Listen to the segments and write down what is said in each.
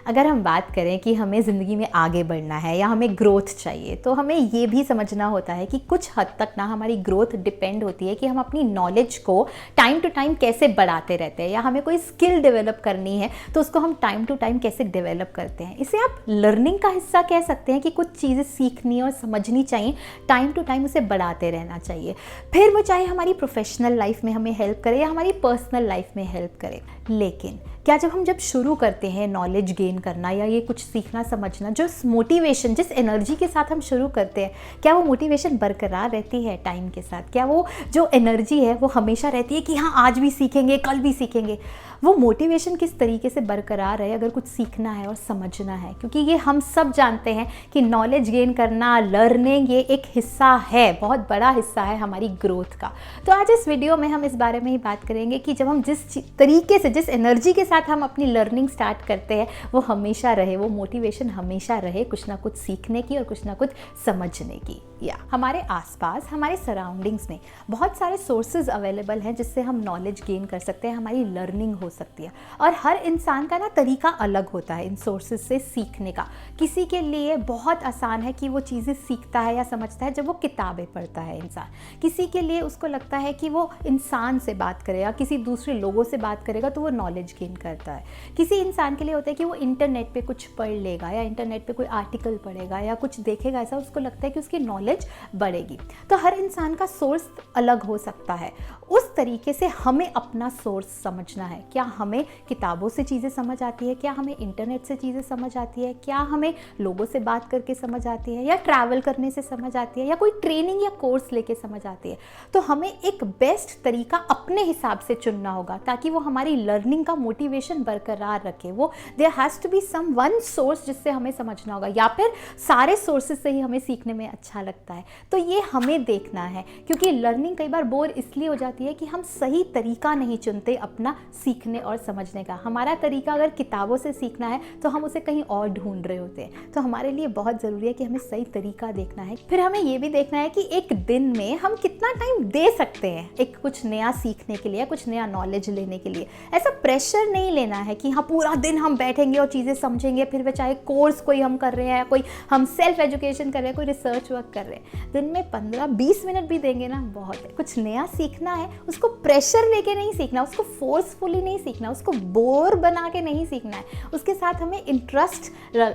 अगर हम बात करें कि हमें ज़िंदगी में आगे बढ़ना है या हमें ग्रोथ चाहिए, तो हमें ये भी समझना होता है कि कुछ हद तक ना हमारी ग्रोथ डिपेंड होती है कि हम अपनी नॉलेज को टाइम टू टाइम कैसे बढ़ाते रहते हैं, या हमें कोई स्किल डेवलप करनी है तो उसको हम टाइम टू टाइम कैसे डेवलप करते हैं। इसे आप लर्निंग का हिस्सा कह सकते हैं कि कुछ चीज़ें सीखनी और समझनी चाहिए, टाइम टू टाइम उसे बढ़ाते रहना चाहिए, फिर वो चाहे हमारी प्रोफेशनल लाइफ में हमें हेल्प करे या हमारी पर्सनल लाइफ में हेल्प करे। लेकिन क्या जब शुरू करते हैं नॉलेज गेन करना या ये कुछ सीखना समझना, जो मोटिवेशन, जिस एनर्जी के साथ हम शुरू करते हैं, क्या वो मोटिवेशन बरकरार रहती है टाइम के साथ? क्या वो जो एनर्जी है वो हमेशा रहती है कि हाँ आज भी सीखेंगे, कल भी सीखेंगे? वो मोटिवेशन किस तरीके से बरकरार है अगर कुछ सीखना है और समझना है? क्योंकि ये हम सब जानते हैं कि नॉलेज गेन करना, लर्निंग, ये एक हिस्सा है, बहुत बड़ा हिस्सा है हमारी ग्रोथ का। तो आज इस वीडियो में हम इस बारे में ही बात करेंगे कि जब हम जिस तरीके से, जिस एनर्जी के साथ हम अपनी लर्निंग स्टार्ट करते हैं, वो हमेशा रहे, वो मोटिवेशन हमेशा रहे कुछ ना कुछ सीखने की और कुछ ना कुछ समझने की। या हमारे आसपास, हमारे सराउंडिंग्स में बहुत सारे सोर्सेज अवेलेबल हैं जिससे हम नॉलेज गेन कर सकते हैं, हमारी लर्निंग हो सकती है। और हर इंसान का ना तरीका अलग होता है इन सोर्सेज से सीखने का। किसी के लिए बहुत आसान है कि वो चीज़ें सीखता है या समझता है जब वो किताबें पढ़ता है इंसान। किसी के लिए उसको लगता है कि वो इंसान से बात करे या किसी दूसरे लोगों से बात करेगा तो वो नॉलेज गेन करता है। किसी इंसान के लिए होता है कि वो इंटरनेट पे कुछ पढ़ लेगा या इंटरनेट पे कोई आर्टिकल पढ़ेगा या कुछ देखेगा, ऐसा उसको लगता है कि उसकी नॉलेज बढ़ेगी। तो हर इंसान का सोर्स अलग हो सकता है। उस तरीके से हमें अपना सोर्स समझना है। क्या हमें किताबों से चीज़ें समझ आती है? क्या हमें इंटरनेट से चीज़ें समझ आती है? क्या हमें लोगों से बात करके समझ आती है, या ट्रैवल करने से समझ आती है, या कोई ट्रेनिंग या कोर्स लेके समझ आती है? तो हमें एक बेस्ट तरीका अपने हिसाब से चुनना होगा ताकि वो हमारी लर्निंग का मोटिवेशन बरकरार रखे। वो there has to be some one source जिससे हमें समझना होगा, या फिर सारे सोर्सेज से ही हमें सीखने में अच्छा लगता है। तो ये हमें देखना है, क्योंकि लर्निंग कई बार बोर इसलिए हो जाती है कि हम सही तरीका नहीं चुनते अपना सीखने और समझने का। हमारा तरीका अगर किताबों से सीखना है तो हम उसे कहीं और ढूंढ रहे होते हैं। तो हमारे लिए बहुत ज़रूरी है कि हमें सही तरीका देखना है। फिर हमें ये भी देखना है कि एक दिन में हम कितना टाइम दे सकते हैं एक कुछ नया सीखने के लिए, कुछ नया नॉलेज लेने के लिए। ऐसा प्रेशर नहीं लेना है कि हाँ पूरा दिन हम बैठेंगे और चीज़ें समझेंगे, फिर वह चाहे कोर्स कोई हम कर रहे हैं, कोई हम सेल्फ एजुकेशन कर रहे हैं, कोई रिसर्च वर्क कर रहे हैं। दिन में 15-20 मिनट भी देंगे ना, बहुत है। कुछ नया सीखना है, उसको प्रेशर लेके नहीं सीखना, उसको फोर्सफुली नहीं सीखना, उसको बोर बना के नहीं सीखना है, उसके साथ हमें इंटरेस्ट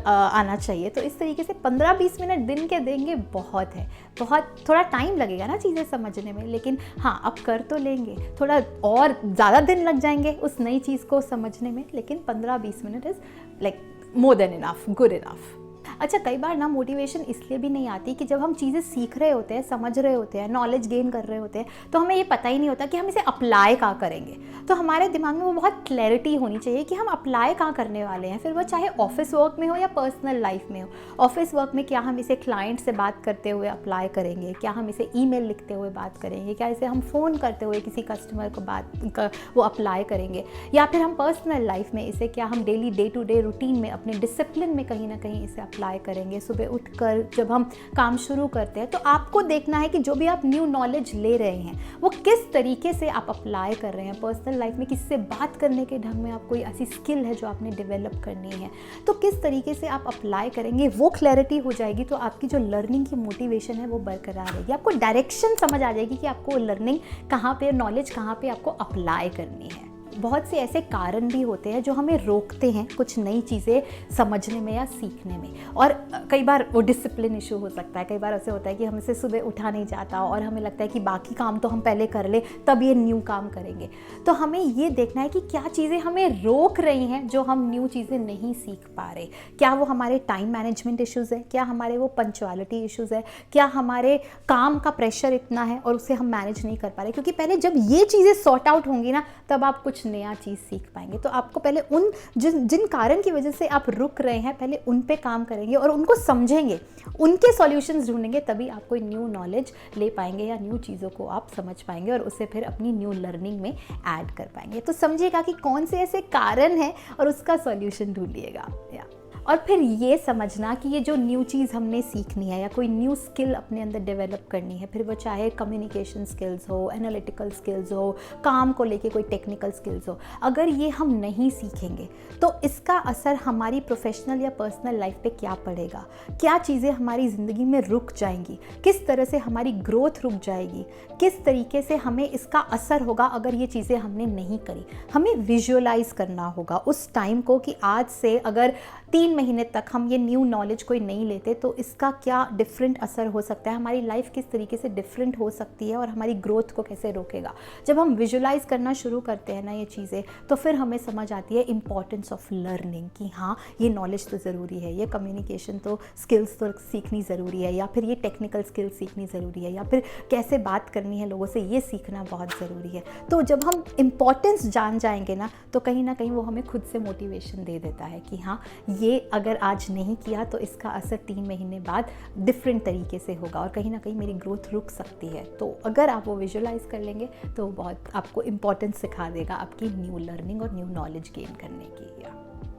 आना चाहिए। तो इस तरीके से 15-20 मिनट दिन के देंगे बहुत है। बहुत थोड़ा टाइम लगेगा ना चीज़ें समझने में, लेकिन हाँ अब कर तो लेंगे। थोड़ा और ज़्यादा दिन लग जाएंगे उस नई चीज़ को समझने में, लेकिन 15-20 minute is like more than enough, good enough. अच्छा, कई बार ना मोटिवेशन इसलिए भी नहीं आती कि जब हम चीज़ें सीख रहे होते हैं, समझ रहे होते हैं, नॉलेज गेन कर रहे होते हैं, तो हमें ये पता ही नहीं होता कि हम इसे अप्लाई कहाँ करेंगे। तो हमारे दिमाग में वो बहुत क्लैरिटी होनी चाहिए कि हम अप्लाई कहाँ करने वाले हैं। फिर वो चाहे ऑफिस वर्क में हो या पर्सनल लाइफ में हो। ऑफिस वर्क में क्या हम इसे क्लाइंट से बात करते हुए अप्लाई करेंगे? क्या हम इसे ईमेल लिखते हुए बात करेंगे? क्या इसे हम फ़ोन करते हुए किसी कस्टमर को वो अप्लाई करेंगे? या फिर हम पर्सनल लाइफ में इसे क्या हम daily day to day routine में अपने डिसिप्लिन में कहीं ना कहीं इसे अप्लाई करेंगे? सुबह उठकर जब हम काम शुरू करते हैं तो आपको देखना है कि जो भी आप न्यू नॉलेज ले रहे हैं वो किस तरीके से आप अप्लाई कर रहे हैं। पर्सनल लाइफ में किससे बात करने के ढंग में आप कोई ऐसी स्किल है जो आपने डेवलप करनी है, तो किस तरीके से आप अप्लाई करेंगे, वो क्लैरिटी हो जाएगी तो आपकी जो लर्निंग की मोटिवेशन है वो बरकरार रहेगी। आपको डायरेक्शन समझ आ जाएगी कि आपको लर्निंग कहाँ पे, नॉलेज कहाँ पे आपको अप्लाई करनी है। बहुत से ऐसे कारण भी होते हैं जो हमें रोकते हैं कुछ नई चीज़ें समझने में या सीखने में। और कई बार वो डिसिप्लिन इशू हो सकता है। कई बार ऐसे होता है कि हमसे सुबह उठा नहीं जाता और हमें लगता है कि बाकी काम तो हम पहले कर ले तब ये न्यू काम करेंगे। तो हमें ये देखना है कि क्या चीज़ें हमें रोक रही हैं जो हम न्यू चीज़ें नहीं सीख पा रहे। क्या वो हमारे टाइम मैनेजमेंट इश्यूज़ है? क्या हमारे वो पंक्चुअलिटी इश्यूज़ है? क्या हमारे काम का प्रेशर इतना है और उसे हम मैनेज नहीं कर पा रहे? क्योंकि पहले जब ये चीज़ें सॉर्ट आउट होंगी ना, तब आप कुछ नया चीज़ सीख पाएंगे। तो आपको पहले उन जिन कारण की वजह से आप रुक रहे हैं, पहले उन पे काम करेंगे और उनको समझेंगे, उनके सॉल्यूशंस ढूंढेंगे, तभी आप कोई न्यू नॉलेज ले पाएंगे या न्यू चीज़ों को आप समझ पाएंगे और उसे फिर अपनी न्यू लर्निंग में ऐड कर पाएंगे। तो समझिएगा कि कौन से ऐसे कारण हैं और उसका सॉल्यूशन ढूंढिएगा। और फिर ये समझना कि ये जो न्यू चीज़ हमने सीखनी है या कोई न्यू स्किल अपने अंदर डेवलप करनी है, फिर वो चाहे कम्युनिकेशन स्किल्स हो, एनालिटिकल स्किल्स हो, काम को लेके कोई टेक्निकल स्किल्स हो, अगर ये हम नहीं सीखेंगे तो इसका असर हमारी प्रोफेशनल या पर्सनल लाइफ पे क्या पड़ेगा, क्या चीज़ें हमारी ज़िंदगी में रुक जाएंगी, किस तरह से हमारी ग्रोथ रुक जाएगी, किस तरीके से हमें इसका असर होगा अगर ये चीज़ें हमने नहीं करी। हमें विजुअलाइज करना होगा उस टाइम को कि आज से अगर 3 महीने तक हम ये न्यू नॉलेज कोई नहीं लेते तो इसका क्या डिफरेंट असर हो सकता है, हमारी लाइफ किस तरीके से डिफरेंट हो सकती है और हमारी ग्रोथ को कैसे रोकेगा। जब हम विजुअलाइज करना शुरू करते हैं ना ये चीज़ें, तो फिर हमें समझ आती है इंपॉर्टेंस ऑफ लर्निंग कि हाँ ये नॉलेज तो ज़रूरी है, ये कम्युनिकेशन तो स्किल्स तो सीखनी ज़रूरी है, या फिर ये टेक्निकल स्किल्स सीखनी ज़रूरी है, या फिर कैसे बात करनी है लोगों से ये सीखना बहुत ज़रूरी है। तो जब हम इम्पॉर्टेंस जान जाएंगे ना कहीं वो हमें खुद से मोटिवेशन दे देता है कि हाँ ये अगर आज नहीं किया तो इसका असर 3 महीने बाद डिफरेंट तरीके से होगा और कहीं ना कहीं मेरी ग्रोथ रुक सकती है। तो अगर आप वो विजुअलाइज कर लेंगे तो बहुत आपको इम्पोर्टेंस सिखा देगा आपकी न्यू लर्निंग और न्यू नॉलेज गेन करने की।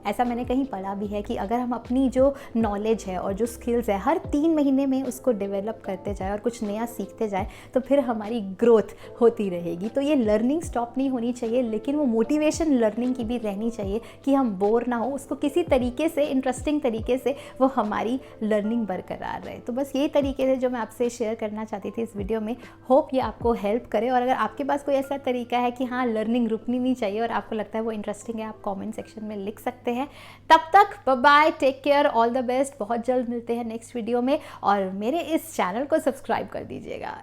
ऐसा मैंने कहीं पढ़ा भी है कि अगर हम अपनी जो नॉलेज है और जो स्किल्स है हर 3 महीने में उसको डेवलप करते जाए और कुछ नया सीखते जाए तो फिर हमारी ग्रोथ होती रहेगी। तो ये लर्निंग स्टॉप नहीं होनी चाहिए, लेकिन वो मोटिवेशन लर्निंग की भी रहनी चाहिए कि हम बोर ना हो, उसको किसी तरीके से इंटरेस्टिंग तरीके से वो हमारी लर्निंग बरकरार रहे। तो बस यही तरीके से जो मैं आपसे शेयर करना चाहती थी इस वीडियो में। होप ये आपको हेल्प करे, और अगर आपके पास कोई ऐसा तरीका है कि हाँ लर्निंग रुकनी नहीं चाहिए और आपको लगता है वो इंटरेस्टिंग है, आप कॉमेंट सेक्शन में लिख सकते हैं। तब तक bye bye, take care, all the best. बहुत जल्द मिलते हैं नेक्स्ट वीडियो में, और मेरे इस चैनल को सब्सक्राइब कर दीजिएगा।